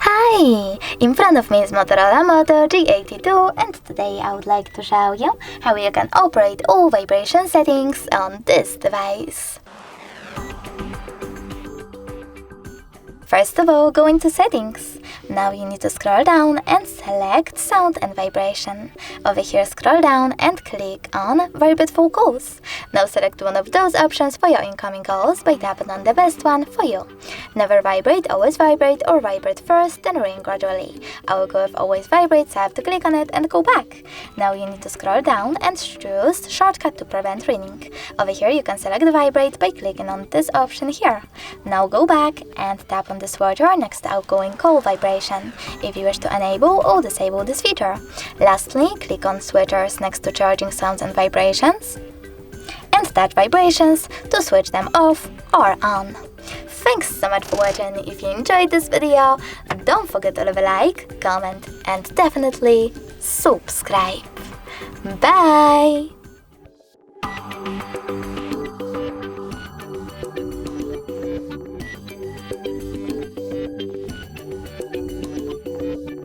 Hi! In front of me is Motorola Moto G82, and today I would like to show you how you can operate all vibration settings on this device. First of all, go into Settings. Now you need to scroll down and select Sound and Vibration. Over here, scroll down and click on Vibrate for Calls. Now select one of those options for your incoming calls by tapping on the best one for you. Never vibrate, always vibrate, or vibrate first, then ring gradually. I will go with always vibrate, so I have to click on it and go back. Now you need to scroll down and choose Shortcut to prevent ringing. Over here you can select Vibrate by clicking on this option here. Now go back and tap on the switcher next to outgoing call vibration if you wish to enable or disable this feature. Lastly, click on switchers next to charging sounds and vibrations and start vibrations to switch them off or on. Thanks so much for watching. If you enjoyed this video, don't forget to leave a like, comment and definitely subscribe. Bye!